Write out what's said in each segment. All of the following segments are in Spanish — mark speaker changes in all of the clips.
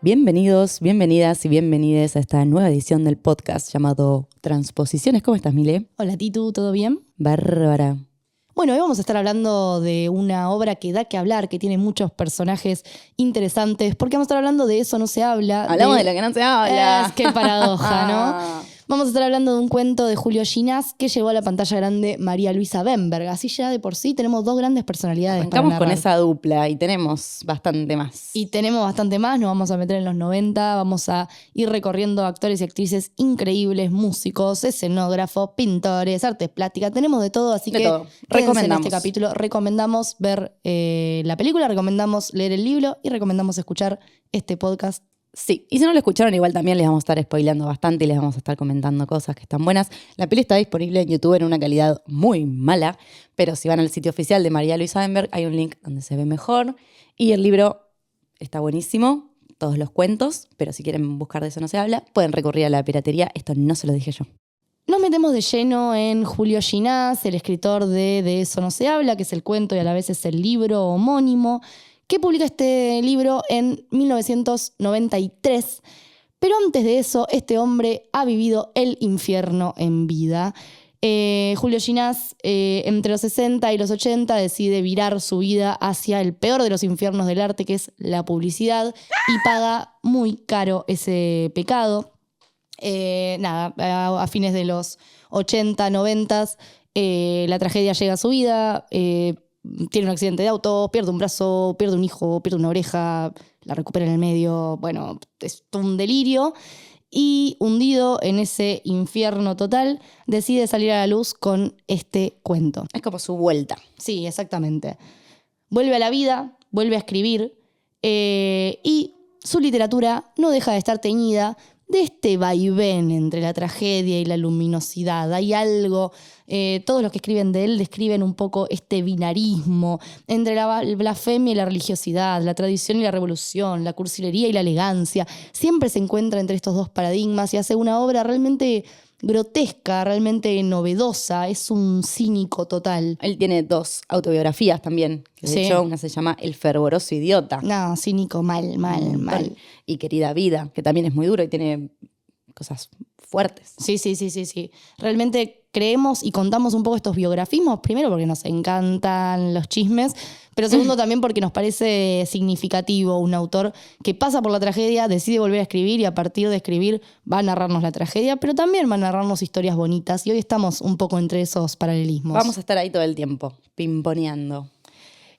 Speaker 1: Bienvenidos, bienvenidas y bienvenides a esta nueva edición del podcast llamado Transposiciones. ¿Cómo estás, Mile?
Speaker 2: Hola, Titu, ¿todo bien?
Speaker 1: Bárbara.
Speaker 2: Bueno, hoy vamos a estar hablando de una obra que da que hablar, que tiene muchos personajes interesantes, porque vamos a estar hablando de Eso no se habla.
Speaker 1: Hablamos de lo que no se habla.
Speaker 2: Qué paradoja, ¿no? Vamos a estar hablando de un cuento de Julio Ginás que llevó a la pantalla grande María Luisa Bemberg. Así ya de por sí tenemos dos grandes personalidades.
Speaker 1: Arrancamos
Speaker 2: para
Speaker 1: con
Speaker 2: narrar.
Speaker 1: esa dupla y tenemos bastante más.
Speaker 2: Y tenemos bastante más, nos vamos a meter en los 90, vamos a ir recorriendo actores y actrices increíbles, músicos, escenógrafos, pintores, artes plásticas, tenemos de todo, así
Speaker 1: De
Speaker 2: que
Speaker 1: todo.
Speaker 2: quédense
Speaker 1: Recomendamos.
Speaker 2: en este capítulo. Recomendamos ver la película, recomendamos leer el libro y recomendamos escuchar este podcast.
Speaker 1: Sí, y si no lo escucharon, igual también les vamos a estar spoileando bastante y les vamos a estar comentando cosas que están buenas. La peli está disponible en YouTube en una calidad muy mala, pero si van al sitio oficial de María Luisa Bemberg hay un link donde se ve mejor. Y el libro está buenísimo, todos los cuentos, pero si quieren buscar De eso no se habla, pueden recurrir a la piratería. Esto no se lo dije yo.
Speaker 2: Nos metemos de lleno en Julio Ginás, el escritor de Eso no se habla, que es el cuento y a la vez es el libro homónimo, que publica este libro en 1993. Pero antes de eso, este hombre ha vivido el infierno en vida. Julio Ginás, entre los 60 y los 80, decide virar su vida hacia el peor de los infiernos del arte, que es la publicidad, y paga muy caro ese pecado. A fines de los 80, 90, la tragedia llega a su vida, tiene un accidente de auto, pierde un brazo, pierde un hijo, pierde una oreja, la recupera en el medio, bueno, es todo un delirio. Y hundido en ese infierno total, decide salir a la luz con este cuento.
Speaker 1: Es como su vuelta.
Speaker 2: Sí, exactamente. Vuelve a la vida, vuelve a escribir y su literatura no deja de estar teñida de este vaivén entre la tragedia y la luminosidad. Hay algo, todos los que escriben de él describen un poco este binarismo entre la blasfemia y la religiosidad, la tradición y la revolución, la cursilería y la elegancia. Siempre se encuentra entre estos dos paradigmas y hace una obra realmente grotesca, realmente novedosa. Es un cínico total.
Speaker 1: Él tiene dos autobiografías también, que de
Speaker 2: Sí.
Speaker 1: hecho una se llama El fervoroso idiota.
Speaker 2: No, cínico, mal.
Speaker 1: Y Querida vida, que también es muy duro y tiene cosas fuertes.
Speaker 2: Sí. Realmente creemos y contamos un poco estos biografismos, primero porque nos encantan los chismes, pero segundo también porque nos parece significativo un autor que pasa por la tragedia, decide volver a escribir y a partir de escribir va a narrarnos la tragedia, pero también va a narrarnos historias bonitas y hoy estamos un poco entre esos paralelismos.
Speaker 1: Vamos a estar ahí todo el tiempo, pimponeando.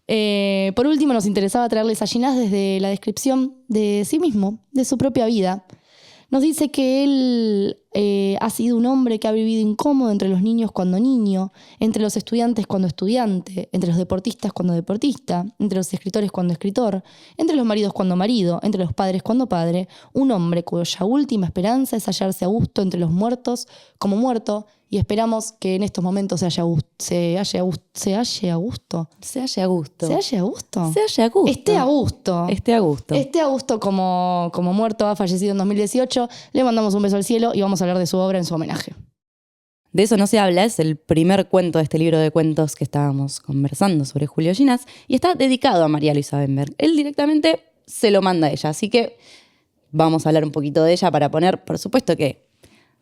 Speaker 2: Por último, nos interesaba traerles a Ginás desde la descripción de sí mismo, de su propia vida. Nos dice que él ha sido un hombre que ha vivido incómodo entre los niños cuando niño, entre los estudiantes cuando estudiante, entre los deportistas cuando deportista, entre los escritores cuando escritor, entre los maridos cuando marido, entre los padres cuando padre, un hombre cuya última esperanza es hallarse a gusto entre los muertos como muerto, y esperamos que en estos momentos se halle a gusto.
Speaker 1: Se halle a gusto.
Speaker 2: ¿Se halle a gusto?
Speaker 1: Esté a gusto. Esté a gusto.
Speaker 2: Esté a gusto como muerto, ha fallecido en 2018. Le mandamos un beso al cielo y vamos a hablar de su obra en su homenaje.
Speaker 1: De eso no se habla, es el primer cuento de este libro de cuentos que estábamos conversando sobre Julio Ginás y está dedicado a María Luisa Bemberg. Él directamente se lo manda a ella, así que vamos a hablar un poquito de ella para poner, por supuesto que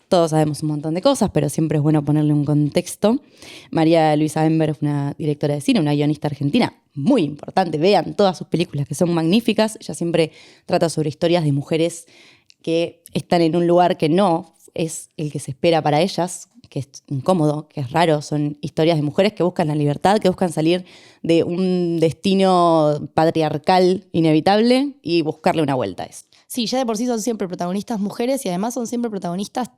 Speaker 1: todos sabemos un montón de cosas, pero siempre es bueno ponerle un contexto. María Luisa Bemberg es una directora de cine, una guionista argentina muy importante. Vean todas sus películas que son magníficas. Ella siempre trata sobre historias de mujeres que están en un lugar que no es el que se espera para ellas, que es incómodo, que es raro. Son historias de mujeres que buscan la libertad, que buscan salir de un destino patriarcal inevitable y buscarle una vuelta a eso.
Speaker 2: Sí, ya de por sí son siempre protagonistas mujeres y además son siempre protagonistas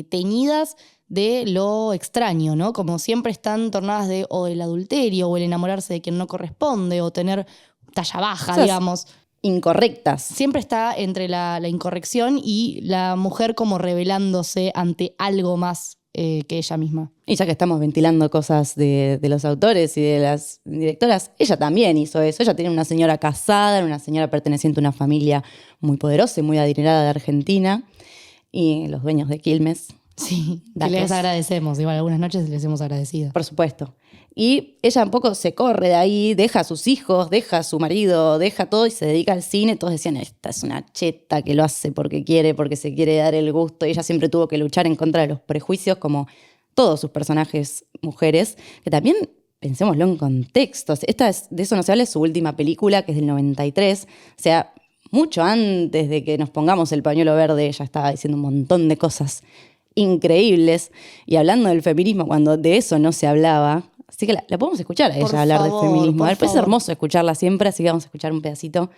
Speaker 2: teñidas de lo extraño, ¿no? Como siempre están tornadas de o el adulterio o el enamorarse de quien no corresponde o tener talla baja, digamos.
Speaker 1: Incorrectas.
Speaker 2: Siempre está entre la incorrección y la mujer como rebelándose ante algo más que ella misma.
Speaker 1: Y ya que estamos ventilando cosas de los autores y de las directoras, ella también hizo eso. Ella tiene una señora casada, una señora perteneciente a una familia muy poderosa y muy adinerada de Argentina. Y los dueños de Quilmes
Speaker 2: Sí, que
Speaker 1: Datos.
Speaker 2: les agradecemos. Igual algunas noches les hemos agradecido.
Speaker 1: Por supuesto. Y ella un poco se corre de ahí, deja a sus hijos, deja a su marido, deja todo y se dedica al cine. Todos decían, esta es una cheta que lo hace porque quiere, porque se quiere dar el gusto. Y ella siempre tuvo que luchar en contra de los prejuicios, como todos sus personajes mujeres, que también, pensémoslo en contextos. Esta es, de eso no se habla, es su última película, que es del 93. O sea, mucho antes de que nos pongamos el pañuelo verde, ella estaba diciendo un montón de cosas increíbles. Y hablando del feminismo, cuando de eso no se hablaba. Así que la podemos escuchar a ella
Speaker 2: Por
Speaker 1: hablar
Speaker 2: favor,
Speaker 1: del feminismo.
Speaker 2: por
Speaker 1: Después es
Speaker 2: favor.
Speaker 1: hermoso escucharla siempre, así que vamos a escuchar un pedacito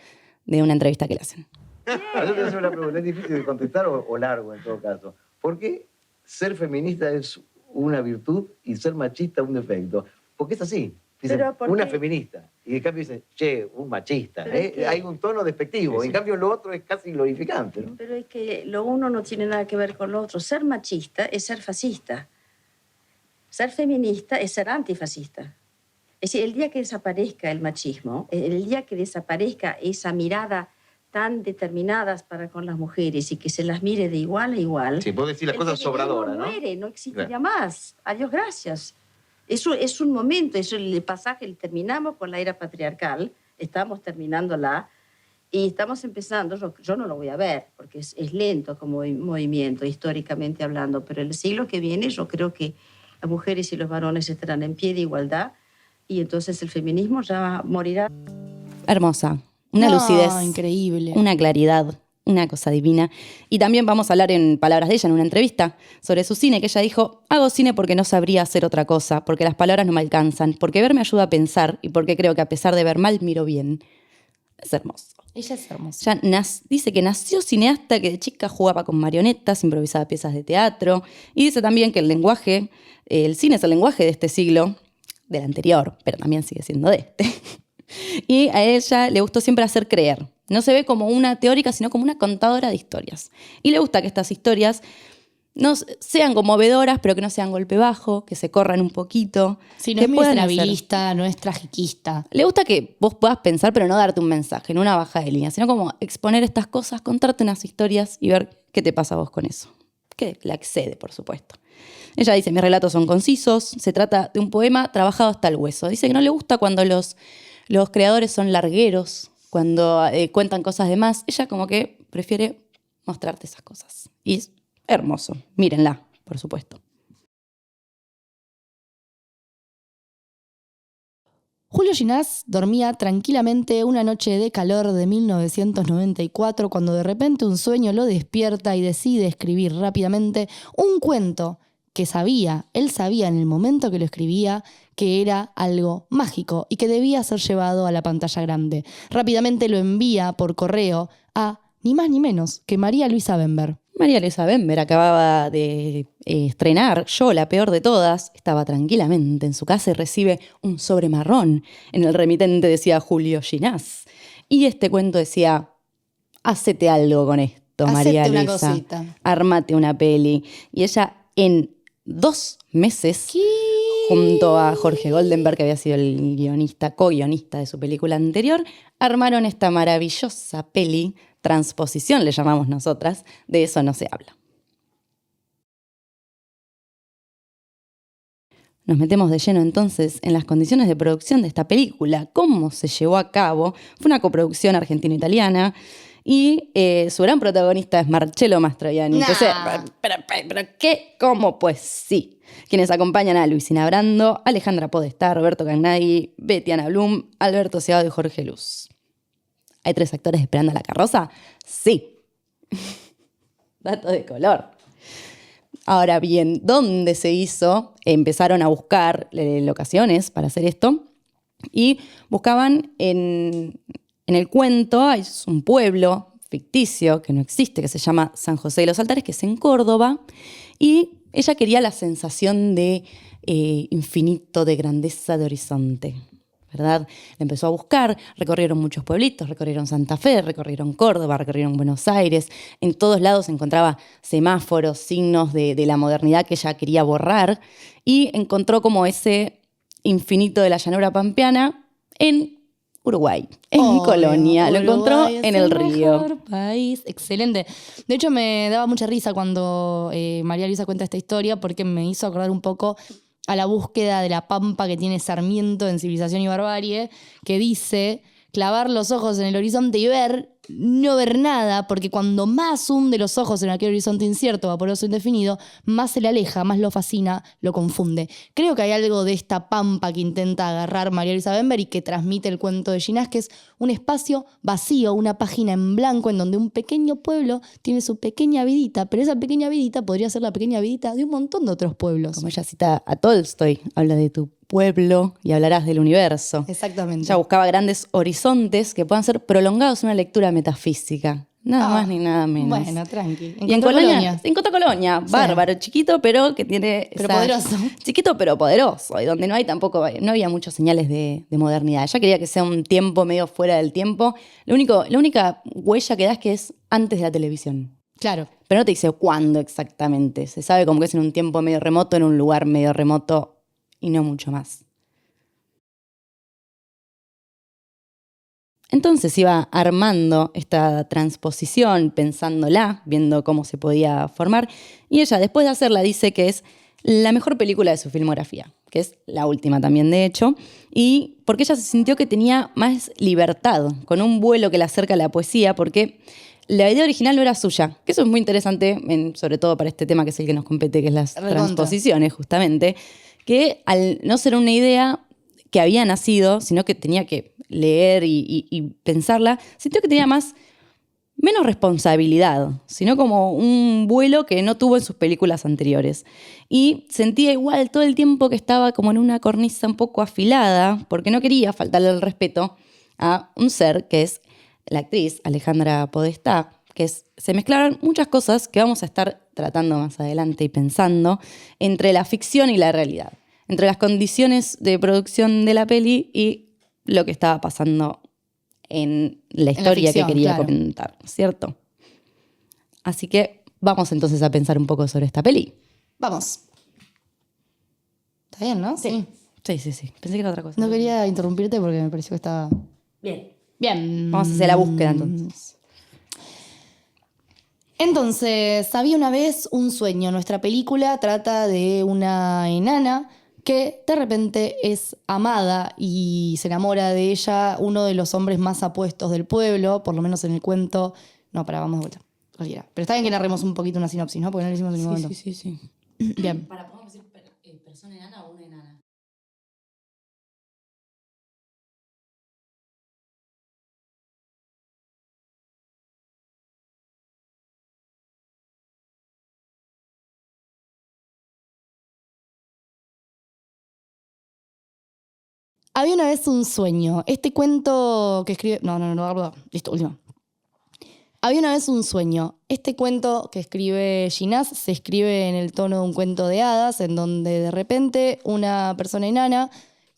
Speaker 1: de una entrevista que le hacen.
Speaker 3: Yo te voy a hacer una pregunta, es difícil de contestar o largo en todo caso. ¿Por qué ser feminista es una virtud y ser machista un defecto? Porque es así. Dicen,
Speaker 4: Pero ¿por
Speaker 3: una
Speaker 4: qué?
Speaker 3: feminista. Y en cambio dicen, che, un machista.
Speaker 4: Pero es que-
Speaker 3: Hay un tono despectivo. En cambio lo otro es casi glorificante, ¿no?
Speaker 4: Pero es que lo uno no tiene nada que ver con lo otro. Ser machista es ser fascista. Ser feminista es ser antifascista. Es decir, el día que desaparezca el machismo, el día que desaparezca esa mirada tan determinadas para con las mujeres y que se las mire de igual a igual.
Speaker 3: Sí, puedo decir las
Speaker 4: el
Speaker 3: cosas
Speaker 4: feminismo
Speaker 3: sobradoras, ¿no?
Speaker 4: muere, no existe
Speaker 3: Claro.
Speaker 4: ya más. Adiós, gracias. Eso es un momento, es el pasaje, terminamos con la era patriarcal, estamos terminándola y estamos empezando, yo no lo voy a ver porque es lento como movimiento históricamente hablando, pero el siglo que viene yo creo que las mujeres y los varones estarán en pie de igualdad y entonces el feminismo ya morirá.
Speaker 1: Hermosa. Una
Speaker 2: No,
Speaker 1: lucidez.
Speaker 2: increíble.
Speaker 1: Una claridad. Una cosa divina. Y también vamos a hablar en palabras de ella en una entrevista sobre su cine, que ella dijo, hago cine porque no sabría hacer otra cosa, porque las palabras no me alcanzan, porque ver me ayuda a pensar y porque creo que a pesar de ver mal, miro bien. Es hermoso.
Speaker 2: Ella es hermosa.
Speaker 1: Ella dice que nació cineasta, que de chica jugaba con marionetas, improvisaba piezas de teatro. Y dice también que el lenguaje, el cine es el lenguaje de este siglo, del anterior, pero también sigue siendo de este. Y a ella le gustó siempre hacer creer. No se ve como una teórica, sino como una contadora de historias. Y le gusta que estas historias no sean conmovedoras, pero que no sean golpe bajo, que se corran un poquito.
Speaker 2: Sí, no
Speaker 1: que
Speaker 2: es
Speaker 1: puedan hacer-
Speaker 2: miserabilista, no es tragiquista.
Speaker 1: Le gusta que vos puedas pensar, pero no darte un mensaje, no una baja de línea, sino como exponer estas cosas, contarte unas historias y ver qué te pasa a vos con eso. Que la excede, por supuesto. Ella dice, mis relatos son concisos, se trata de un poema trabajado hasta el hueso. Dice que no le gusta cuando los creadores son largueros, cuando cuentan cosas de más. Ella como que prefiere mostrarte esas cosas. Y es hermoso. Mírenla, por supuesto.
Speaker 2: Julio Ginás dormía tranquilamente una noche de calor de 1994 cuando de repente un sueño lo despierta y decide escribir rápidamente un cuento que él sabía en el momento que lo escribía que era algo mágico y que debía ser llevado a la pantalla grande. Rápidamente lo envía por correo a ni más ni menos que María Luisa Bember.
Speaker 1: María Luisa Bember acababa de estrenar Yo, la peor de todas. Estaba tranquilamente en su casa y recibe un sobre marrón. En el remitente decía Julio Ginás. Y este cuento decía, hacete algo con esto, María
Speaker 2: Hacete una
Speaker 1: Luisa.
Speaker 2: cosita.
Speaker 1: Armate una peli. Y ella en 2 meses, junto a Jorge Goldenberg, que había sido el co-guionista de su película anterior, armaron esta maravillosa peli, transposición le llamamos nosotras, de eso no se habla. Nos metemos de lleno entonces en las condiciones de producción de esta película, cómo se llevó a cabo. Fue una coproducción argentino-italiana y su gran protagonista es Marcello Mastroianni.
Speaker 2: Nah.
Speaker 1: Entonces, ¿pero qué? ¿Cómo? Pues sí. Quienes acompañan a Luisina Brando, Alejandra Podestá, Roberto Cagnaghi, Betiana Blum, Alberto Ciado y Jorge Luz. ¿Hay 3 actores esperando a la carroza? Sí. Dato de color. Ahora bien, ¿dónde se hizo? Empezaron a buscar locaciones para hacer esto y buscaban en el cuento, es un pueblo ficticio que no existe, que se llama San José de los Altares, que es en Córdoba, y ella quería la sensación de infinito, de grandeza, de horizonte, ¿verdad? La empezó a buscar, recorrieron muchos pueblitos, recorrieron Santa Fe, recorrieron Córdoba, recorrieron Buenos Aires. En todos lados encontraba semáforos, signos de la modernidad que ella quería borrar y encontró como ese infinito de la llanura pampeana en Uruguay, en
Speaker 2: Obvio,
Speaker 1: Colonia. Lo encontró
Speaker 2: Uruguay es
Speaker 1: en el río.
Speaker 2: mejor país. Excelente. De hecho, me daba mucha risa cuando María Luisa cuenta esta historia porque me hizo acordar un poco a la búsqueda de la pampa que tiene Sarmiento en Civilización y Barbarie, que dice clavar los ojos en el horizonte y no ver nada, porque cuando más hunde los ojos en aquel horizonte incierto, vaporoso, indefinido, más se le aleja, más lo fascina, lo confunde. Creo que hay algo de esta pampa que intenta agarrar María Luisa Bember y que transmite el cuento de Ginás, que es un espacio vacío, una página en blanco en donde un pequeño pueblo tiene su pequeña vidita, pero esa pequeña vidita podría ser la pequeña vidita de un montón de otros pueblos.
Speaker 1: Como ella cita a Tolstoy, habla de tu pueblo y hablarás del universo.
Speaker 2: Exactamente.
Speaker 1: Ella buscaba grandes horizontes que puedan ser prolongados en una lectura metafísica. Nada más ni nada menos.
Speaker 2: Bueno, tranqui.
Speaker 1: Y en Colonia, encontró Colonia,
Speaker 2: Sí.
Speaker 1: bárbaro, chiquito, pero que tiene...
Speaker 2: Pero poderoso.
Speaker 1: Chiquito, pero poderoso, y donde no había muchas señales de modernidad. Ella quería que sea un tiempo medio fuera del tiempo. La única huella que da es que es antes de la televisión.
Speaker 2: Claro.
Speaker 1: Pero no te dice cuándo exactamente. Se sabe como que es en un tiempo medio remoto, en un lugar medio remoto, y no mucho más. Entonces iba armando esta transposición, pensándola, viendo cómo se podía formar, y ella, después de hacerla, dice que es la mejor película de su filmografía, que es la última también, de hecho, y porque ella se sintió que tenía más libertad, con un vuelo que la acerca a la poesía, porque la idea original no era suya, que eso es muy interesante, sobre todo para este tema que es el que nos compete, que es las
Speaker 2: Recontra.
Speaker 1: transposiciones, justamente, que al no ser una idea que había nacido, sino que tenía que leer y pensarla, sintió que tenía menos responsabilidad, sino como un vuelo que no tuvo en sus películas anteriores. Y sentía igual todo el tiempo que estaba como en una cornisa un poco afilada, porque no quería faltarle el respeto a un ser que es la actriz Alejandra Podestá, se mezclaron muchas cosas que vamos a estar tratando más adelante y pensando entre la ficción y la realidad, entre las condiciones de producción de la peli y lo que estaba pasando en la historia
Speaker 2: ficción,
Speaker 1: que quería
Speaker 2: claro.
Speaker 1: comentar, ¿cierto? Así que vamos entonces a pensar un poco sobre esta peli.
Speaker 2: Vamos. Está bien, ¿no? Sí.
Speaker 1: Sí. Pensé que era otra cosa.
Speaker 2: No quería interrumpirte porque me pareció que estaba...
Speaker 1: Bien.
Speaker 2: Bien.
Speaker 1: Vamos a hacer la búsqueda entonces.
Speaker 2: Entonces, había una vez un sueño. Nuestra película trata de una enana que de repente es amada y se enamora de ella uno de los hombres más apuestos del pueblo, por lo menos en el cuento. No, vamos de vuelta. Cualquiera. Pero está bien que narremos un poquito una sinopsis, ¿no? Porque no lo hicimos en ningún momento.
Speaker 1: Sí.
Speaker 2: Bien.
Speaker 1: ¿Podemos decir persona enana o una enana?
Speaker 2: Había una vez un sueño. Este cuento que escribe... No. Listo, último. Había una vez un sueño. Este cuento que escribe Ginás se escribe en el tono de un cuento de hadas, en donde de repente una persona enana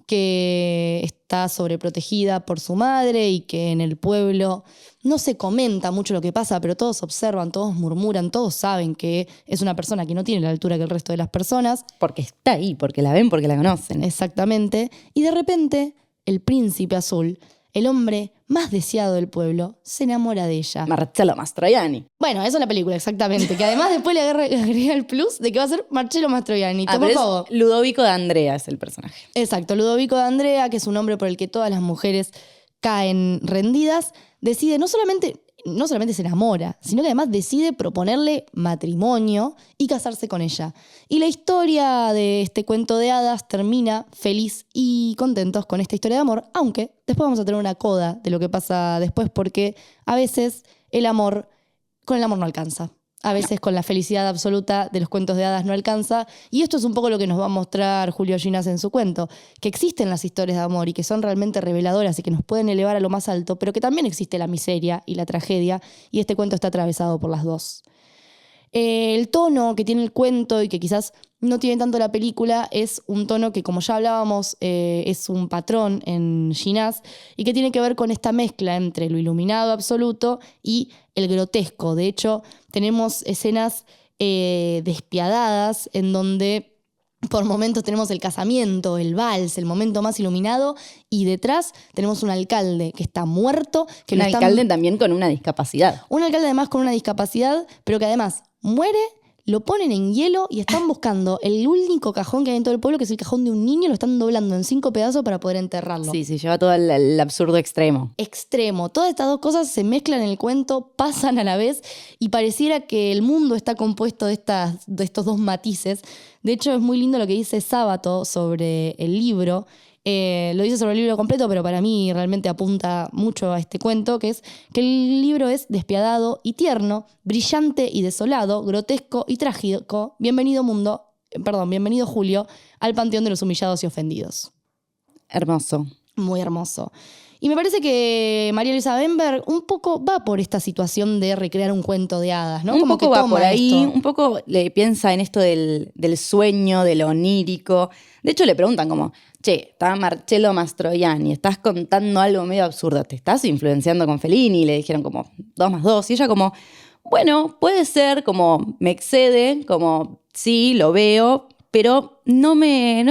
Speaker 2: que está sobreprotegida por su madre y que en el pueblo no se comenta mucho lo que pasa, pero todos observan, todos murmuran, todos saben que es una persona que no tiene la altura que el resto de las personas.
Speaker 1: Porque está ahí, porque la ven, porque la conocen.
Speaker 2: Exactamente. Y de repente, el príncipe azul, el hombre más deseado del pueblo, se enamora de ella.
Speaker 1: Marcello Mastroianni.
Speaker 2: Bueno, eso es la película, exactamente. Que además después le agrega el plus de que va a ser Marcello Mastroianni.
Speaker 1: Pero es Ludovico de Andrea es el personaje.
Speaker 2: Exacto, Ludovico de Andrea, que es un hombre por el que todas las mujeres caen rendidas, decide no solamente se enamora, sino que además decide proponerle matrimonio y casarse con ella. Y la historia de este cuento de hadas termina feliz y contentos con esta historia de amor, aunque después vamos a tener una coda de lo que pasa después, porque a veces con el amor no alcanza. A veces con la felicidad absoluta de los cuentos de hadas no alcanza. Y esto es un poco lo que nos va a mostrar Julio Ginás en su cuento. Que existen las historias de amor y que son realmente reveladoras y que nos pueden elevar a lo más alto, pero que también existe la miseria y la tragedia. Y este cuento está atravesado por las dos. El tono que tiene el cuento y que quizás no tiene tanto la película es un tono que, como ya hablábamos, es un patrón en Ginás y que tiene que ver con esta mezcla entre lo iluminado absoluto y el grotesco. De hecho, tenemos escenas despiadadas en donde Por momentos tenemos el casamiento, el vals, el momento más iluminado, y detrás tenemos un alcalde que está muerto. Que
Speaker 1: Un alcalde también con una discapacidad.
Speaker 2: Un alcalde además con una discapacidad, pero que además muere, lo ponen en hielo y están buscando el único cajón que hay en todo el pueblo, que es el cajón de un niño, lo están doblando en 5 pedazos para poder enterrarlo.
Speaker 1: Sí, lleva todo el absurdo extremo.
Speaker 2: Extremo. Todas estas dos cosas se mezclan en el cuento, pasan a la vez y pareciera que el mundo está compuesto de estos dos matices. De hecho, es muy lindo lo que dice Sábato sobre el libro. Lo dice sobre el libro completo, pero para mí realmente apunta mucho a este cuento, que es que el libro es despiadado y tierno, brillante y desolado, grotesco y trágico. Bienvenido Julio, al panteón de los humillados y ofendidos.
Speaker 1: Hermoso.
Speaker 2: Muy hermoso. Y me parece que María Luisa Bemberg un poco va por esta situación de recrear un cuento de hadas, ¿no?
Speaker 1: Un
Speaker 2: Como
Speaker 1: poco
Speaker 2: que
Speaker 1: va
Speaker 2: toma
Speaker 1: por ahí,
Speaker 2: esto.
Speaker 1: un poco le piensa en esto del sueño, de lo onírico. De hecho, le preguntan como, che, está Marcello Mastroianni, estás contando algo medio absurdo, ¿te estás influenciando con Fellini? Y le dijeron como 2 más 2. Y ella como, bueno, puede ser, como me excede, como sí, lo veo, pero no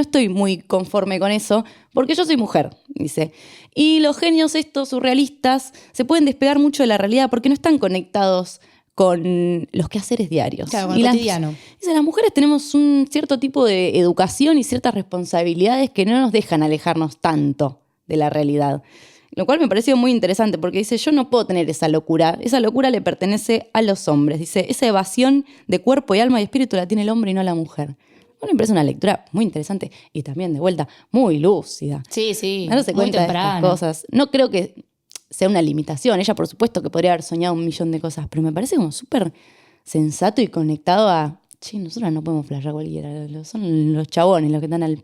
Speaker 1: estoy muy conforme con eso, porque yo soy mujer, dice. Y los genios estos surrealistas se pueden despegar mucho de la realidad porque no están conectados con los quehaceres diarios.
Speaker 2: Claro, con el cotidiano.
Speaker 1: Dice, las mujeres tenemos un cierto tipo de educación y ciertas responsabilidades que no nos dejan alejarnos tanto de la realidad. Lo cual me pareció muy interesante porque dice, yo no puedo tener esa locura le pertenece a los hombres. Dice, esa evasión de cuerpo y alma y espíritu la tiene el hombre y no la mujer. Bueno, me parece una lectura muy interesante y también, de vuelta, muy lúcida.
Speaker 2: Sí,
Speaker 1: Darse
Speaker 2: muy
Speaker 1: cuenta de estas
Speaker 2: temprano.
Speaker 1: cosas. No creo que sea una limitación. Ella, por supuesto, que podría haber soñado 1.000.000 de cosas, pero me parece como súper sensato y conectado a, che, nosotros no podemos flashear cualquiera. Son los chabones los que están al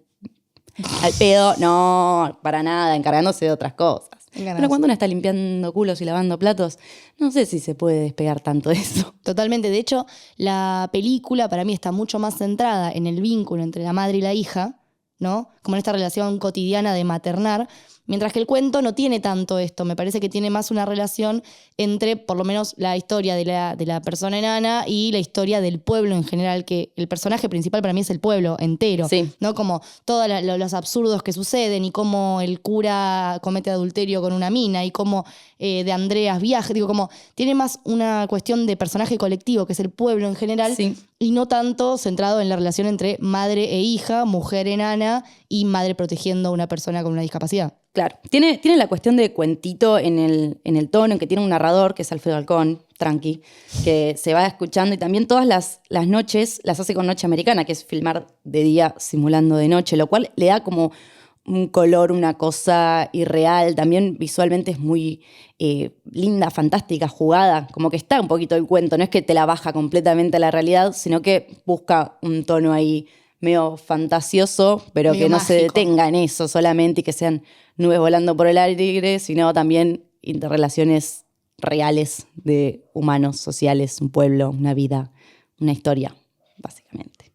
Speaker 1: pedo. No, para nada, encargándose de otras cosas. Pero cuando uno está limpiando culos y lavando platos, no sé si se puede despegar tanto de eso.
Speaker 2: Totalmente. De hecho, la película para mí está mucho más centrada en el vínculo entre la madre y la hija, ¿no? Como en esta relación cotidiana de maternar, mientras que el cuento no tiene tanto esto. Me parece que tiene más una relación entre, por lo menos, la historia de la persona enana y la historia del pueblo en general, que el personaje principal para mí es el pueblo entero,
Speaker 1: Sí.
Speaker 2: ¿no? Como todos los absurdos que suceden y cómo el cura comete adulterio con una mina y cómo de Andreas viaja. Digo, como tiene más una cuestión de personaje colectivo, que es el pueblo en general,
Speaker 1: Sí.
Speaker 2: y no tanto centrado en la relación entre madre e hija, mujer enana y madre protegiendo a una persona con una discapacidad.
Speaker 1: Claro, tiene la cuestión de cuentito en el tono, en que tiene un narrador, que es Alfredo Alcón, tranqui, que se va escuchando y también todas las noches las hace con Noche Americana, que es filmar de día simulando de noche, lo cual le da como un color, una cosa irreal. También visualmente es muy linda, fantástica, jugada, como que está un poquito el cuento, no es que te la baja completamente a la realidad, sino que busca un tono ahí medio fantasioso, pero
Speaker 2: Medio
Speaker 1: que no se
Speaker 2: mágico.
Speaker 1: detenga en eso solamente y que sean nubes volando por el aire, sino también interrelaciones reales de humanos, sociales, un pueblo, una vida, una historia, básicamente.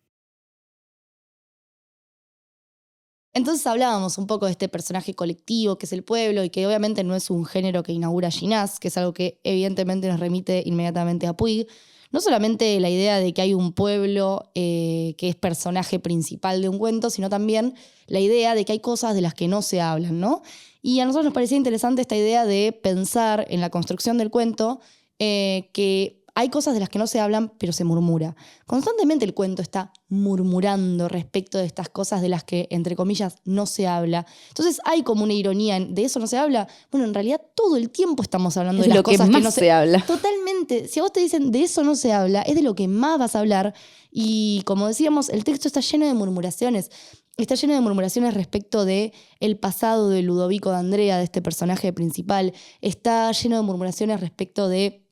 Speaker 2: Entonces hablábamos un poco de este personaje colectivo que es el pueblo y que obviamente no es un género que inaugura Ginás, que es algo que evidentemente nos remite inmediatamente a Puig. No solamente la idea de que hay un pueblo que es personaje principal de un cuento, sino también la idea de que hay cosas de las que no se hablan, ¿no? Y a nosotros nos parecía interesante esta idea de pensar en la construcción del cuento que hay cosas de las que no se hablan, pero se murmura. Constantemente el cuento está murmurando respecto de estas cosas de las que, entre comillas, no se habla. Entonces hay como una ironía de eso no se habla. Bueno, en realidad todo el tiempo estamos hablando
Speaker 1: Es
Speaker 2: de las
Speaker 1: lo que
Speaker 2: cosas
Speaker 1: más
Speaker 2: no
Speaker 1: se habla.
Speaker 2: Totalmente. Si a vos te dicen de eso no se habla, es de lo que más vas a hablar. Y como decíamos, el texto está lleno de murmuraciones. Está lleno de murmuraciones respecto de el pasado de Ludovico de Andrea, de este personaje principal. Está lleno de murmuraciones respecto de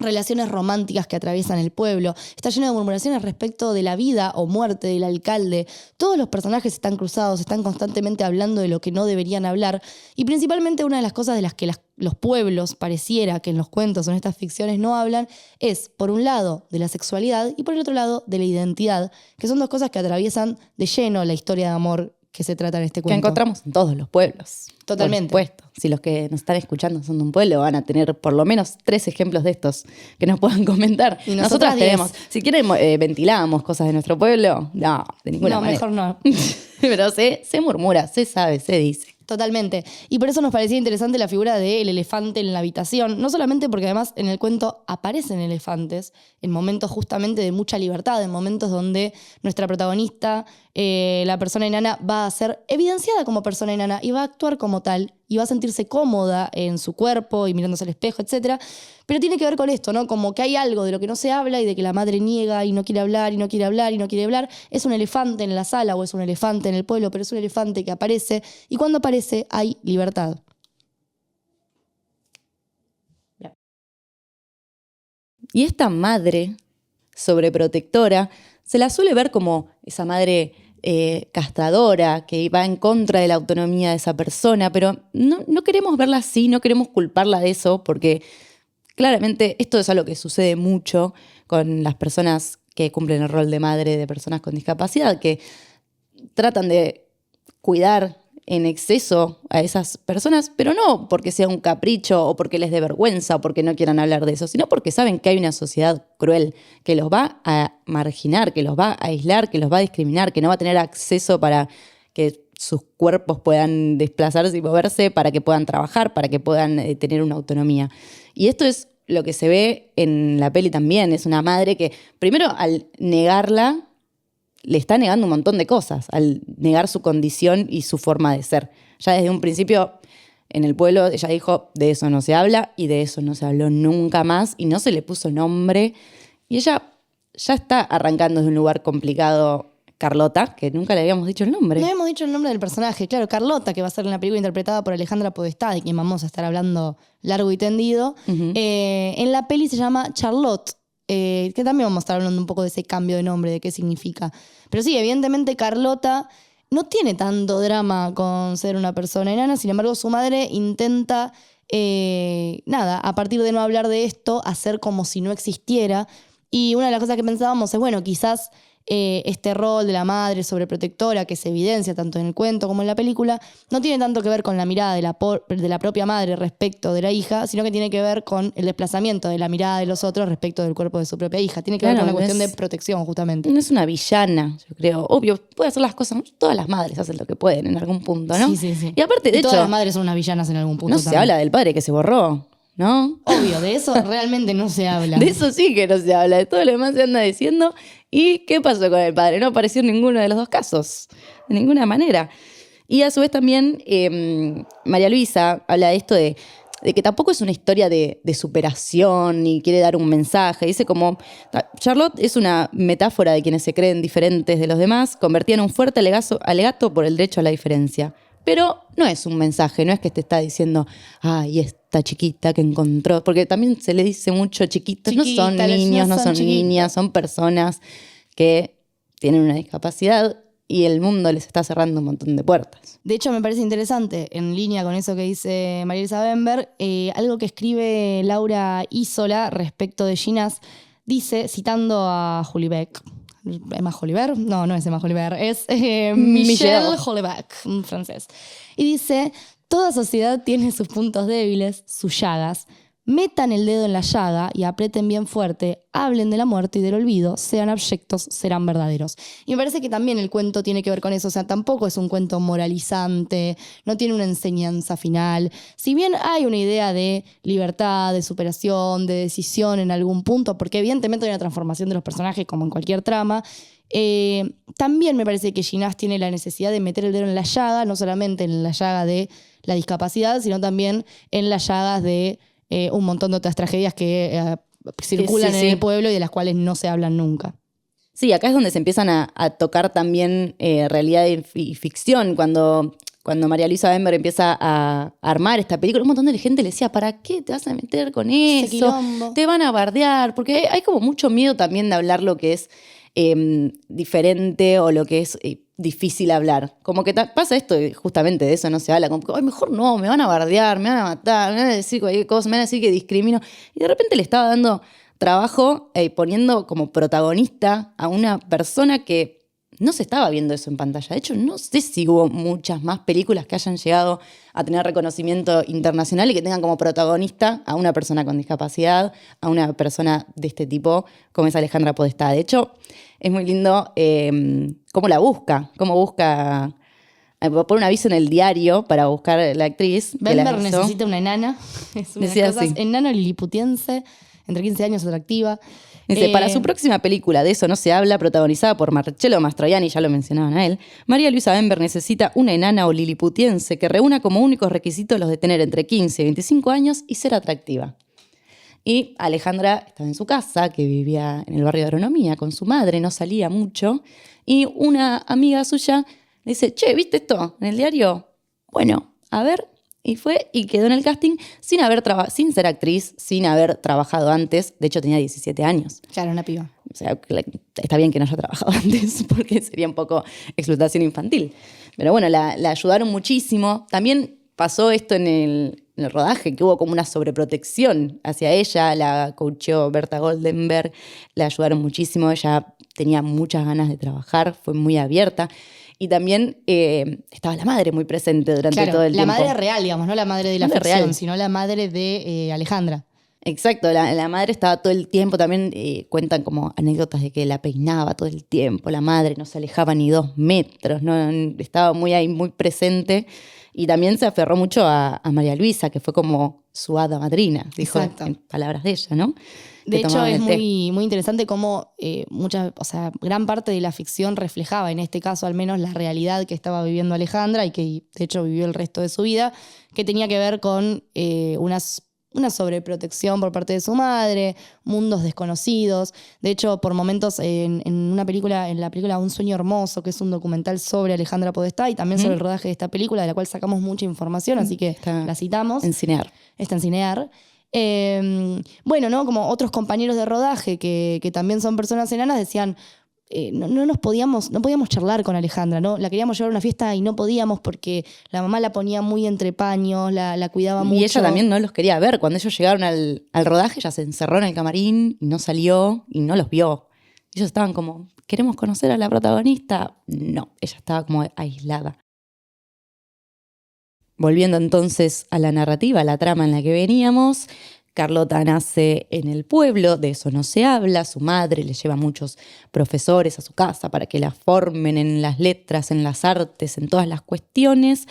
Speaker 2: relaciones románticas que atraviesan el pueblo. Está lleno de murmuraciones respecto de la vida o muerte del alcalde. Todos los personajes están cruzados, están constantemente hablando de lo que no deberían hablar. Y principalmente una de las cosas de las que los pueblos pareciera que en los cuentos o en estas ficciones no hablan es, por un lado, de la sexualidad y por el otro lado, de la identidad, que son dos cosas que atraviesan de lleno la historia de amor que se trata en este
Speaker 1: Que
Speaker 2: cuento.
Speaker 1: encontramos en todos los pueblos.
Speaker 2: Totalmente.
Speaker 1: Por supuesto. Si los que nos están escuchando son de un pueblo, van a tener por lo menos 3 ejemplos de estos que nos puedan comentar.
Speaker 2: Y nosotras 10.
Speaker 1: tenemos. Si quieren, ventilamos cosas de nuestro pueblo. No, de ninguna
Speaker 2: No,
Speaker 1: manera.
Speaker 2: mejor no.
Speaker 1: Pero se murmura, se sabe, se dice.
Speaker 2: Totalmente. Y por eso nos parecía interesante la figura del elefante en la habitación. No solamente porque además en el cuento aparecen elefantes en momentos justamente de mucha libertad, en momentos donde nuestra protagonista, la persona enana, va a ser evidenciada como persona enana y va a actuar como tal y va a sentirse cómoda en su cuerpo y mirándose al espejo, etc. Pero tiene que ver con esto, ¿no? Como que hay algo de lo que no se habla y de que la madre niega y no quiere hablar y no quiere hablar y no quiere hablar. Es un elefante en la sala o es un elefante en el pueblo, pero es un elefante que aparece y cuando aparece hay libertad.
Speaker 1: Y esta madre sobreprotectora se la suele ver como esa madre castradora que va en contra de la autonomía de esa persona, pero no queremos verla así, no queremos culparla de eso, porque claramente esto es algo que sucede mucho con las personas que cumplen el rol de madre de personas con discapacidad, que tratan de cuidar en exceso a esas personas, pero no porque sea un capricho o porque les dé vergüenza o porque no quieran hablar de eso, sino porque saben que hay una sociedad cruel que los va a marginar, que los va a aislar, que los va a discriminar, que no va a tener acceso para que sus cuerpos puedan desplazarse y moverse, para que puedan trabajar, para que puedan tener una autonomía. Y esto es lo que se ve en la peli también. Es una madre que, primero, al negarla, le está negando un montón de cosas, al negar su condición y su forma de ser. Ya desde un principio, en el pueblo, ella dijo, de eso no se habla, y de eso no se habló nunca más, y no se le puso nombre. Y ella ya está arrancando desde un lugar complicado, Carlota, que nunca le habíamos dicho el nombre.
Speaker 2: No habíamos dicho el nombre del personaje, claro, Carlota, que va a ser en la película interpretada por Alejandra Podestá, de quien vamos a estar hablando largo y tendido. En la peli se llama Charlotte, que también vamos a estar hablando un poco de ese cambio de nombre, de qué significa. Pero sí, evidentemente Carlota no tiene tanto drama con ser una persona enana, sin embargo su madre intenta, a partir de no hablar de esto, hacer como si no existiera. Y una de las cosas que pensábamos es, bueno, quizás este rol de la madre sobreprotectora que se evidencia tanto en el cuento como en la película no tiene tanto que ver con la mirada de la propia madre respecto de la hija, sino que tiene que ver con el desplazamiento de la mirada de los otros respecto del cuerpo de su propia hija. Tiene que ver con una cuestión de protección, justamente.
Speaker 1: No es una villana, yo creo. Obvio, puede hacer las cosas. Todas las madres hacen lo que pueden en algún punto, ¿no?
Speaker 2: Sí.
Speaker 1: Y aparte, de hecho,
Speaker 2: todas las madres son unas villanas en algún punto
Speaker 1: no
Speaker 2: también.
Speaker 1: se habla del padre que se borró, ¿no?
Speaker 2: Obvio, de eso realmente no se habla.
Speaker 1: De eso sí que no se habla, de todo lo demás se anda diciendo. ¿Y qué pasó con el padre? No apareció en ninguno de los dos casos, de ninguna manera. Y a su vez también María Luisa habla de esto de que tampoco es una historia de superación ni quiere dar un mensaje. Dice como, Charlotte es una metáfora de quienes se creen diferentes de los demás, convertida en un fuerte alegato por el derecho a la diferencia. Pero no es un mensaje, no es que te está diciendo, ay, esta chiquita que encontró, porque también se le dice mucho chiquitos, no son niños, no son niñas, son personas que tienen una discapacidad y el mundo les está cerrando un montón de puertas.
Speaker 2: De hecho, me parece interesante, en línea con eso que dice María Elisa Benberg, algo que escribe Laura Isola respecto de Ginás, dice, citando a Jolibec, ¿Emma Joliver? No es Emma Joliver, es Michel Houellebecq, un francés. Y dice, toda sociedad tiene sus puntos débiles, sus llagas. Metan el dedo en la llaga y aprieten bien fuerte, hablen de la muerte y del olvido, sean abyectos, serán verdaderos. Y me parece que también el cuento tiene que ver con eso, o sea, tampoco es un cuento moralizante, no tiene una enseñanza final. Si bien hay una idea de libertad, de superación, de decisión en algún punto, porque evidentemente hay una transformación de los personajes como en cualquier trama, también me parece que Ginás tiene la necesidad de meter el dedo en la llaga, no solamente en la llaga de la discapacidad, sino también en las llagas de un montón de otras tragedias que circulan en el pueblo y de las cuales no se hablan nunca.
Speaker 1: Sí, acá es donde se empiezan a tocar también realidad y ficción. Cuando María Luisa Benberg empieza a armar esta película, un montón de gente le decía, ¿para qué te vas a meter con eso? Te van a bardear, porque hay como mucho miedo también de hablar lo que es diferente o lo que es difícil hablar. Como que pasa esto, justamente de eso no se habla, como que, ay, mejor no, me van a bardear, me van a matar, me van a decir cualquier cosa, me van a decir que discrimino. Y de repente le estaba dando trabajo poniendo como protagonista a una persona que no se estaba viendo eso en pantalla. De hecho, no sé si hubo muchas más películas que hayan llegado a tener reconocimiento internacional y que tengan como protagonista a una persona con discapacidad, a una persona de este tipo, como es Alejandra Podestá. De hecho, es muy lindo cómo busca por un aviso en el diario para buscar la actriz.
Speaker 2: Bember necesita una enana. Es una
Speaker 1: Decía
Speaker 2: cosa,
Speaker 1: así.
Speaker 2: enana liliputiense, entre 15 años, atractiva.
Speaker 1: Dice, para su próxima película, De eso no se habla, protagonizada por Marcello Mastroianni, ya lo mencionaban a él, María Luisa Bember necesita una enana o liliputiense que reúna como únicos requisitos los de tener entre 15 y 25 años y ser atractiva. Y Alejandra estaba en su casa, que vivía en el barrio de Agronomía, con su madre, no salía mucho, y una amiga suya le dice, che, ¿viste esto en el diario? Bueno, a ver. Y fue y quedó en el casting sin ser actriz, sin haber trabajado antes. De hecho, tenía 17 años.
Speaker 2: Claro, una piba.
Speaker 1: O sea, está bien que no haya trabajado antes porque sería un poco explotación infantil. Pero bueno, la ayudaron muchísimo. También pasó esto en el rodaje, que hubo como una sobreprotección hacia ella. La coacheó Berta Goldenberg, la ayudaron muchísimo. Ella tenía muchas ganas de trabajar, fue muy abierta. Y también estaba la madre muy presente durante todo el tiempo.
Speaker 2: La madre real, digamos, no la madre de la ficción, sino la madre de Alejandra.
Speaker 1: Exacto, la madre estaba todo el tiempo, también cuentan como anécdotas de que la peinaba todo el tiempo, la madre no se alejaba ni 2 metros, ¿no? Estaba muy ahí, muy presente. Y también se aferró mucho a María Luisa, que fue como su hada madrina, dijo en palabras de ella, ¿no?
Speaker 2: De hecho, es muy, muy interesante cómo gran parte de la ficción reflejaba, en este caso al menos, la realidad que estaba viviendo Alejandra y que de hecho vivió el resto de su vida, que tenía que ver con una sobreprotección por parte de su madre, mundos desconocidos. De hecho, por momentos en la película Un sueño hermoso, que es un documental sobre Alejandra Podestá y también sobre el rodaje de esta película, de la cual sacamos mucha información, así que la citamos.
Speaker 1: En Cinear.
Speaker 2: Está en Cinear. Bueno, ¿no? Como otros compañeros de rodaje que también son personas enanas decían, no podíamos charlar con Alejandra, ¿no? La queríamos llevar a una fiesta y no podíamos porque la mamá la ponía muy entre paños, la cuidaba mucho.
Speaker 1: Y ella también no los quería ver. Cuando ellos llegaron al rodaje, ella se encerró en el camarín y no salió y no los vio. Ellos estaban como, ¿queremos conocer a la protagonista? No, ella estaba como aislada. Volviendo entonces a la narrativa, a la trama en la que veníamos, Carlota nace en el pueblo, de eso no se habla, su madre le lleva muchos profesores a su casa para que la formen en las letras, en las artes, en todas las cuestiones.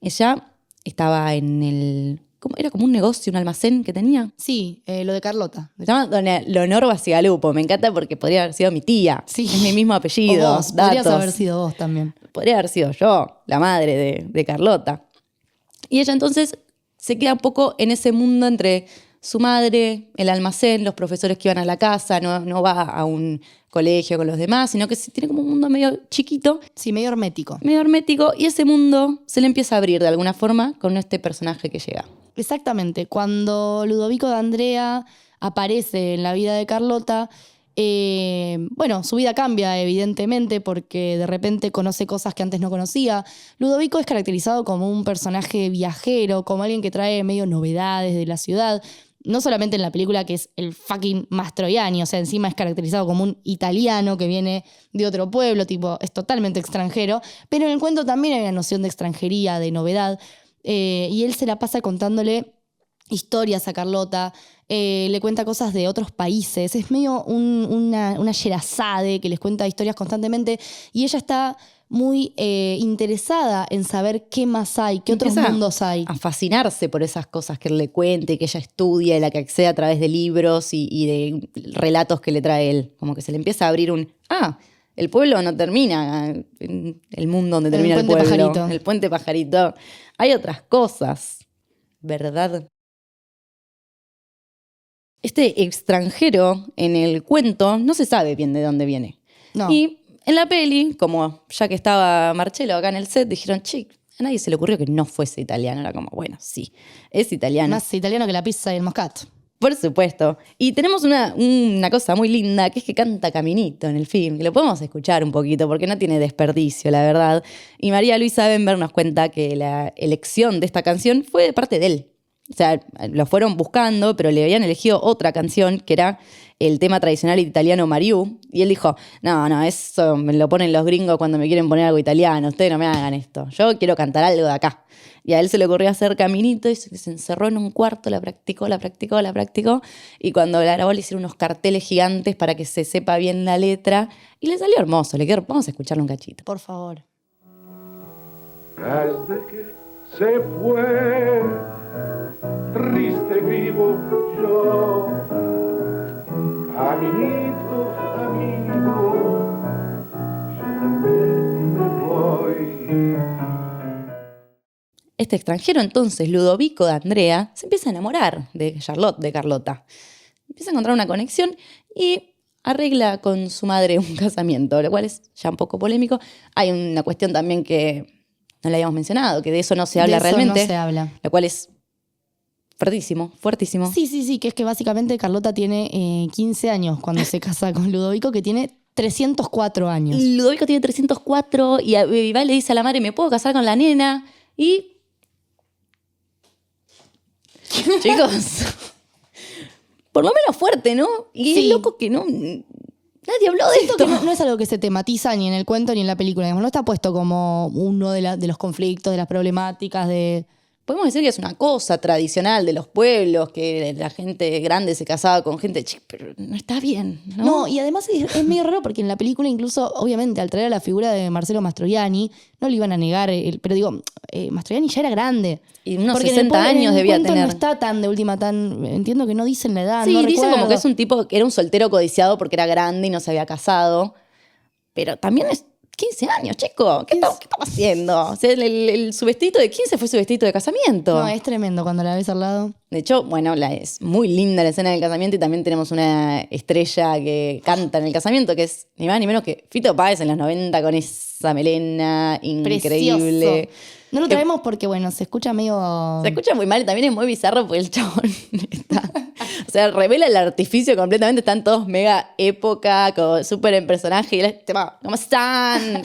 Speaker 1: Ella estaba era como un negocio, un almacén que tenía.
Speaker 2: Sí, lo de Carlota.
Speaker 1: Se llama Doña Leonor Bacigalupo, me encanta porque podría haber sido mi tía,
Speaker 2: sí.
Speaker 1: Es mi mismo apellido.
Speaker 2: O vos, podrías haber sido vos también.
Speaker 1: Podría haber sido yo, la madre de Carlota. Y ella entonces se queda un poco en ese mundo entre su madre, el almacén, los profesores que iban a la casa, no va a un colegio con los demás, sino que tiene como un mundo medio chiquito.
Speaker 2: Sí, medio hermético.
Speaker 1: Medio hermético, y ese mundo se le empieza a abrir de alguna forma con este personaje que llega.
Speaker 2: Exactamente. Cuando Ludovico D'Andrea aparece en la vida de Carlota, su vida cambia evidentemente porque de repente conoce cosas que antes no conocía. Ludovico es caracterizado como un personaje viajero, como alguien que trae medio novedades de la ciudad. No solamente en la película, que es el fucking Mastroianni, o sea, encima es caracterizado como un italiano que viene de otro pueblo, tipo, es totalmente extranjero, pero en el cuento también hay una noción de extranjería, de novedad, y él se la pasa contándole historias a Carlota, le cuenta cosas de otros países, es medio una Sherazade que les cuenta historias constantemente, y ella está muy interesada en saber qué más hay, qué otros mundos hay.
Speaker 1: A fascinarse por esas cosas que él le cuente, que ella estudia y la que accede a través de libros y de relatos que le trae él. Como que se le empieza a abrir el pueblo no termina, el mundo donde termina el pueblo.
Speaker 2: Pajarito.
Speaker 1: El puente Pajarito. Hay otras cosas, ¿verdad? Este extranjero en el cuento no se sabe bien de dónde viene.
Speaker 2: No.
Speaker 1: Y en la peli, como ya que estaba Marcello acá en el set, dijeron, a nadie se le ocurrió que no fuese italiano. Era como, bueno, sí, es italiano.
Speaker 2: Más italiano que la pizza y el moscato.
Speaker 1: Por supuesto. Y tenemos una cosa muy linda, que es que canta Caminito en el film, que lo podemos escuchar un poquito, porque no tiene desperdicio, la verdad. Y María Luisa Bember nos cuenta que la elección de esta canción fue de parte de él. O sea, lo fueron buscando, pero le habían elegido otra canción que era el tema tradicional italiano Mariù. Y él dijo, no, eso me lo ponen los gringos cuando me quieren poner algo italiano. Ustedes no me hagan esto. Yo quiero cantar algo de acá. Y a él se le ocurrió hacer Caminito y se encerró en un cuarto, la practicó. Y cuando la grabó le hicieron unos carteles gigantes para que se sepa bien la letra. Y le salió hermoso. Vamos a escucharlo un cachito.
Speaker 2: Por favor.
Speaker 5: Desde que se fue, triste vivo yo, caminito, yo también me voy.
Speaker 1: Este extranjero entonces, Ludovico de Andrea, se empieza a enamorar de Charlotte, de Carlota. Empieza a encontrar una conexión y arregla con su madre un casamiento, lo cual es ya un poco polémico. Hay una cuestión también que no la habíamos mencionado, que de eso no se habla realmente.
Speaker 2: No se habla.
Speaker 1: Lo cual es fuertísimo.
Speaker 2: Sí, que es que básicamente Carlota tiene 15 años cuando se casa con Ludovico, que tiene 304 años.
Speaker 1: Y Ludovico tiene 304 y va y le dice a la madre, ¿me puedo casar con la nena? Y... Chicos, por lo menos fuerte, ¿no? Y
Speaker 2: sí.
Speaker 1: Es loco que no... Nadie habló de
Speaker 2: Siento
Speaker 1: esto.
Speaker 2: que no es algo que se tematiza ni en el cuento ni en la película. Digamos. No está puesto como uno de los conflictos, de las problemáticas, de...
Speaker 1: Podemos decir que es una cosa tradicional de los pueblos, que la gente grande se casaba con gente chica, pero no está bien, ¿no?
Speaker 2: No, y además es medio raro porque en la película incluso, obviamente, al traer a la figura de Marcelo Mastroianni, no le iban a negar, pero digo, Mastroianni ya era grande.
Speaker 1: Y unos
Speaker 2: Porque
Speaker 1: 60 años debía
Speaker 2: tener.
Speaker 1: tener.
Speaker 2: No está tan de última, entiendo que no dicen la edad,
Speaker 1: Sí,
Speaker 2: no
Speaker 1: dicen como
Speaker 2: recuerdo.
Speaker 1: que es un tipo que era un soltero codiciado porque era grande y no se había casado. Pero también es 15 años, chico. ¿Qué estamos haciendo? O sea, su vestidito de 15 fue su vestidito de casamiento.
Speaker 2: No, es tremendo cuando la ves al lado.
Speaker 1: De hecho, bueno, es muy linda la escena del casamiento y también tenemos una estrella que canta en el casamiento, que es ni más ni menos que Fito Páez en los 90 con esa melena increíble.
Speaker 2: Precioso. No lo traemos porque, bueno, se escucha medio...
Speaker 1: Se escucha muy mal y también es muy bizarro porque el chabón está... O sea, revela el artificio completamente. Están todos mega época, súper en personaje. Y él te va, ¿cómo están?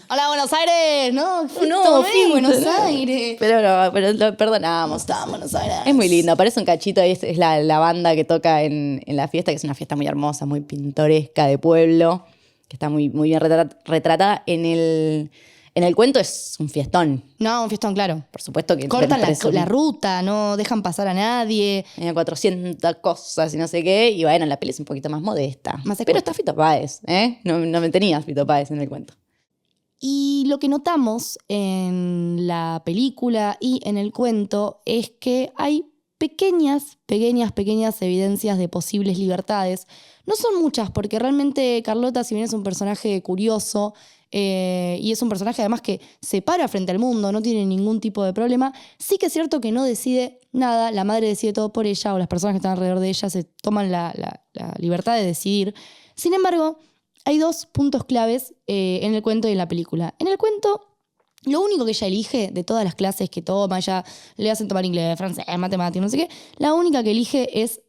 Speaker 2: ¡Hola, Buenos Aires! No,
Speaker 1: No,
Speaker 2: Fito, Buenos
Speaker 1: no.
Speaker 2: Aires.
Speaker 1: Pero lo perdonamos.
Speaker 2: Está en Buenos Aires.
Speaker 1: Es muy lindo, aparece un cachito ahí, es la banda que toca en la fiesta, que es una fiesta muy hermosa, muy pintoresca de pueblo, que está muy, muy bien retratada. En el cuento es un fiestón,
Speaker 2: No, un fiestón, claro.
Speaker 1: por supuesto que...
Speaker 2: Cortan la ruta, no dejan pasar a nadie.
Speaker 1: Tenía 400 cosas y no sé qué, y bueno, la peli es un poquito más modesta.
Speaker 2: Más
Speaker 1: Pero
Speaker 2: escueta.
Speaker 1: está Fito Páez, ¿eh? No me tenías Fito Páez en el cuento.
Speaker 2: Y lo que notamos en la película y en el cuento es que hay pequeñas evidencias de posibles libertades. No son muchas, porque realmente Carlota, si bien es un personaje curioso y es un personaje además que se para frente al mundo, no tiene ningún tipo de problema, sí que es cierto que no decide nada, la madre decide todo por ella o las personas que están alrededor de ella se toman la libertad de decidir. Sin embargo, hay dos puntos claves en el cuento y en la película. En el cuento, lo único que ella elige de todas las clases que toma, ella le hacen tomar inglés, francés, matemáticas, no sé qué, la única que elige es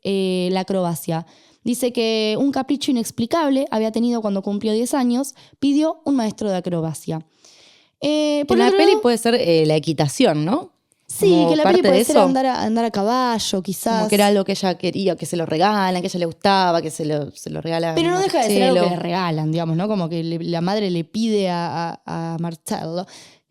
Speaker 2: la acrobacia. Dice que un capricho inexplicable había tenido cuando cumplió 10 años, pidió un maestro de acrobacia. Por
Speaker 1: En
Speaker 2: otro
Speaker 1: la peli
Speaker 2: lado,
Speaker 1: puede ser la equitación, ¿no?
Speaker 2: sí,
Speaker 1: Como
Speaker 2: que la
Speaker 1: parte
Speaker 2: peli puede
Speaker 1: de
Speaker 2: ser
Speaker 1: eso.
Speaker 2: andar a caballo, quizás.
Speaker 1: Como que era algo que ella quería, que se lo regalan, que a ella le gustaba, que se lo regala.
Speaker 2: Pero no deja de ser algo
Speaker 1: Marcelo.
Speaker 2: que le regalan, digamos, ¿no? Como que la madre le pide a Marcelo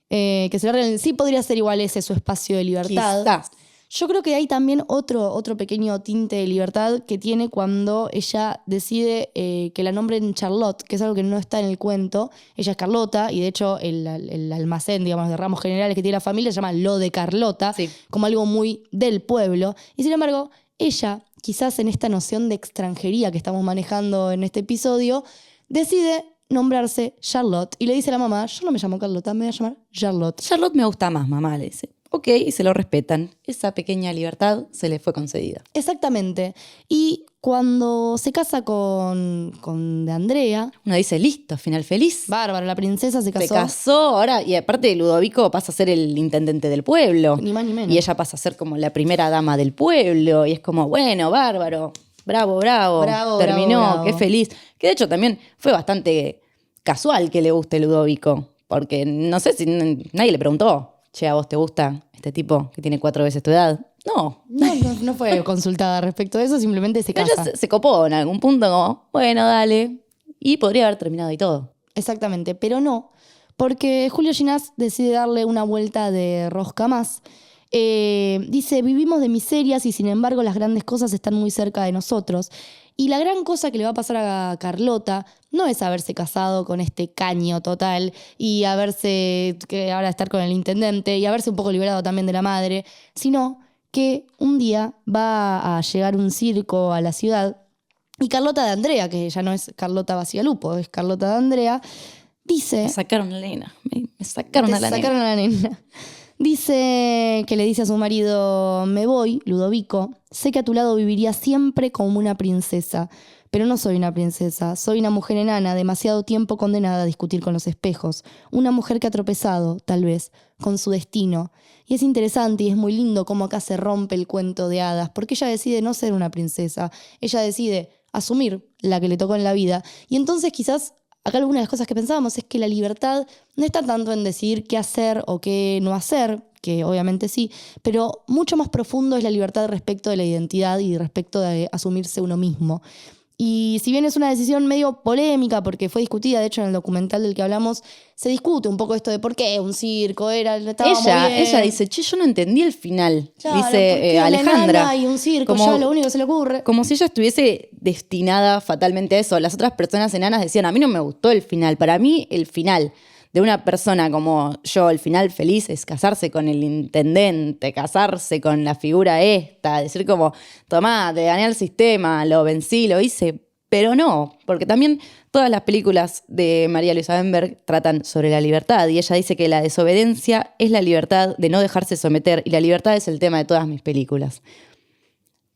Speaker 2: que se lo regalen. Sí podría ser igual ese su espacio de libertad.
Speaker 1: Quizás.
Speaker 2: Yo creo que hay también otro pequeño tinte de libertad que tiene cuando ella decide que la nombren Charlotte, que es algo que no está en el cuento. Ella es Carlota y de hecho el almacén, digamos, de ramos generales que tiene la familia se llama Lo de Carlota,
Speaker 1: Sí.
Speaker 2: como algo muy del pueblo. Y sin embargo, ella, quizás en esta noción de extranjería que estamos manejando en este episodio, decide nombrarse Charlotte y le dice a la mamá, yo no me llamo Carlota, me voy a llamar Charlotte.
Speaker 1: Charlotte me gusta más, mamá, le dice. Ok, y se lo respetan. Esa pequeña libertad se le fue concedida.
Speaker 2: Exactamente. Y cuando se casa con de Andrea,
Speaker 1: Uno dice, listo, final feliz.
Speaker 2: bárbaro, la princesa se casó.
Speaker 1: Se casó ahora, y aparte Ludovico pasa a ser el intendente del pueblo.
Speaker 2: Ni más ni menos.
Speaker 1: Y ella pasa a ser como la primera dama del pueblo. Y es como, bueno, bárbaro, bravo.
Speaker 2: Bravo,
Speaker 1: Terminó,
Speaker 2: bravo.
Speaker 1: qué feliz. Que de hecho también fue bastante casual que le guste Ludovico. Porque no sé si nadie le preguntó, che, ¿a vos te gusta este tipo que tiene 4 veces tu edad?
Speaker 2: No fue consultada respecto a eso, simplemente se casa.
Speaker 1: Ella se copó en algún punto como, bueno, dale. Y podría haber terminado y todo.
Speaker 2: Exactamente, pero no, porque Julio Ginás decide darle una vuelta de rosca más. Dice, vivimos de miserias y sin embargo las grandes cosas están muy cerca de nosotros. Y la gran cosa que le va a pasar a Carlota no es haberse casado con este caño total y que ahora estar con el intendente y haberse un poco liberado también de la madre, sino que un día va a llegar un circo a la ciudad y Carlota de Andrea, que ya no es Carlota Bacigalupo, es Carlota de Andrea, dice...
Speaker 1: Me sacaron la nena. Me sacaron a la
Speaker 2: sacaron
Speaker 1: nena.
Speaker 2: a la nena. Dice que le dice a su marido, me voy, Ludovico, sé que a tu lado viviría siempre como una princesa, pero no soy una princesa, soy una mujer enana, demasiado tiempo condenada a discutir con los espejos, una mujer que ha tropezado, tal vez, con su destino. Y es interesante y es muy lindo cómo acá se rompe el cuento de hadas, porque ella decide no ser una princesa, ella decide asumir la que le tocó en la vida, y entonces quizás acá alguna de las cosas que pensábamos es que la libertad no está tanto en decidir qué hacer o qué no hacer, que obviamente sí, pero mucho más profundo es la libertad respecto de la identidad y respecto de asumirse uno mismo. Y si bien es una decisión medio polémica, porque fue discutida, de hecho en el documental del que hablamos, se discute un poco esto de por qué un circo estaba muy bien.
Speaker 1: Ella dice, che, yo no entendí el final.
Speaker 2: Claro, ¿por
Speaker 1: dice
Speaker 2: qué la
Speaker 1: Alejandra.
Speaker 2: enana y un circo? Ya lo único que se le ocurre.
Speaker 1: Como si ella estuviese destinada fatalmente a eso. Las otras personas enanas decían, a mí no me gustó el final. Para mí, el final de una persona como yo, el final feliz es casarse con el intendente, casarse con la figura esta, decir como, tomá, te gané al sistema, lo vencí, lo hice. Pero no, porque también todas las películas de María Luisa Bemberg tratan sobre la libertad y ella dice que la desobediencia es la libertad de no dejarse someter y la libertad es el tema de todas mis películas.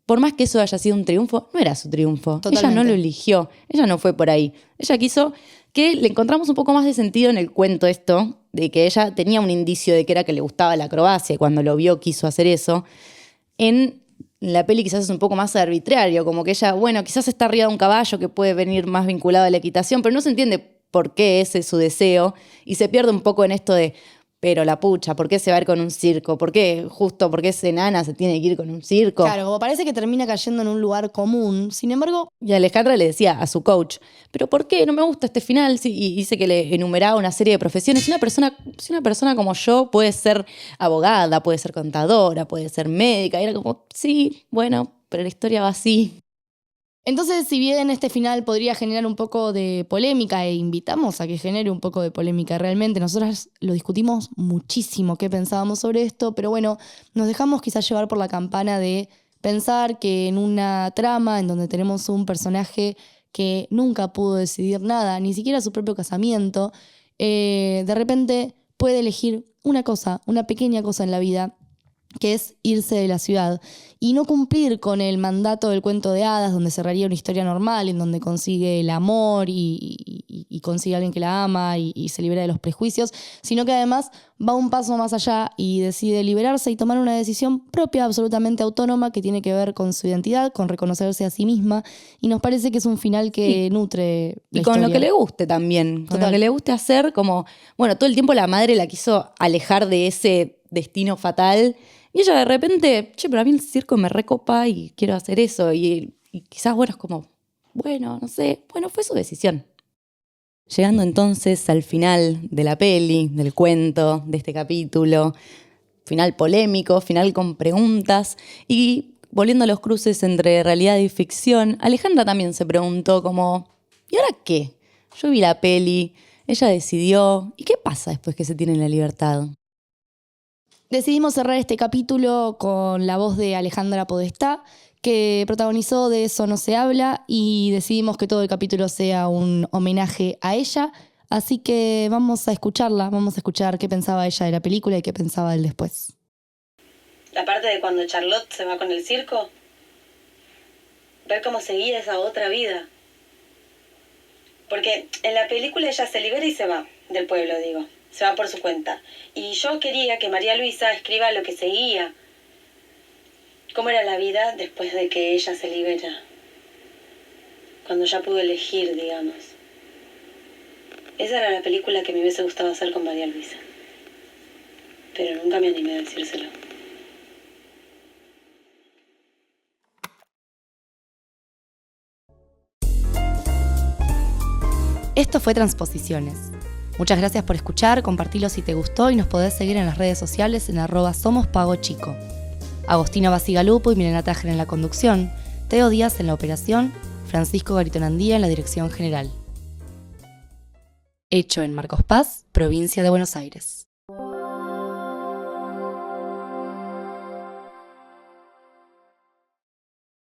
Speaker 1: Por más que eso haya sido un triunfo, no era su triunfo.
Speaker 2: Totalmente.
Speaker 1: Ella no lo eligió, ella no fue por ahí. Ella quiso que le encontramos un poco más de sentido en el cuento esto, de que ella tenía un indicio de que era que le gustaba la acrobacia y cuando lo vio quiso hacer eso. En la peli quizás es un poco más arbitrario, como que ella, bueno, quizás está arriba de un caballo que puede venir más vinculado a la equitación, pero no se entiende por qué ese es su deseo y se pierde un poco en esto de, pero la pucha, ¿por qué se va a ir con un circo? ¿Por qué justo porque es enana se tiene que ir con un circo?
Speaker 2: Claro, como parece que termina cayendo en un lugar común. Sin embargo,
Speaker 1: Y Alejandra le decía a su coach, ¿pero por qué? No me gusta este final. Sí, y dice que le enumeraba una serie de profesiones. Si una persona como yo puede ser abogada, puede ser contadora, puede ser médica. Y era como, sí, bueno, pero la historia va así.
Speaker 2: entonces, si bien este final podría generar un poco de polémica e invitamos a que genere un poco de polémica realmente, nosotras lo discutimos muchísimo qué pensábamos sobre esto, pero bueno, nos dejamos quizás llevar por la campana de pensar que en una trama en donde tenemos un personaje que nunca pudo decidir nada, ni siquiera su propio casamiento, de repente puede elegir una cosa, una pequeña cosa en la vida, que es irse de la ciudad y no cumplir con el mandato del cuento de hadas, donde cerraría una historia normal, en donde consigue el amor y consigue a alguien que la ama y se libera de los prejuicios, sino que además va un paso más allá y decide liberarse y tomar una decisión propia, absolutamente autónoma, que tiene que ver con su identidad, con reconocerse a sí misma, y nos parece que es un final que nutre la
Speaker 1: Y con lo
Speaker 2: historia.
Speaker 1: que le guste también, con
Speaker 2: Total.
Speaker 1: lo que le guste hacer, como, bueno, todo el tiempo la madre la quiso alejar de ese destino fatal. Y ella de repente, che, pero a mí el circo me recopa y quiero hacer eso. Y quizás, bueno, es como, bueno, no sé, bueno, fue su decisión. Llegando entonces al final de la peli, del cuento, de este capítulo, final polémico, final con preguntas y volviendo a los cruces entre realidad y ficción, Alejandra también se preguntó como, ¿y ahora qué? Yo vi la peli, ella decidió, ¿y qué pasa después que se tiene la libertad?
Speaker 2: Decidimos cerrar este capítulo con la voz de Alejandra Podestá, que protagonizó De eso no se habla, y decidimos que todo el capítulo sea un homenaje a ella. Así que vamos a escucharla, vamos a escuchar qué pensaba ella de la película y qué pensaba del después.
Speaker 6: La parte de cuando Charlotte se va con el circo, ver cómo seguía esa otra vida. Porque en la película ella se libera y se va del pueblo, digo. Se va por su cuenta. Y yo quería que María Luisa escriba lo que seguía. ¿Cómo era la vida después de que ella se libera? Cuando ya pudo elegir, digamos. Esa era la película que me hubiese gustado hacer con María Luisa. Pero nunca me animé a decírselo.
Speaker 2: Esto fue Transposiciones. Muchas gracias por escuchar, compartilo si te gustó y nos podés seguir en las redes sociales en @somospagochico. Agostina Basigalupo y Milena Tájer en la conducción, Teo Díaz en la operación, Francisco Garitonandía en la dirección general. Hecho en Marcos Paz, provincia de Buenos Aires.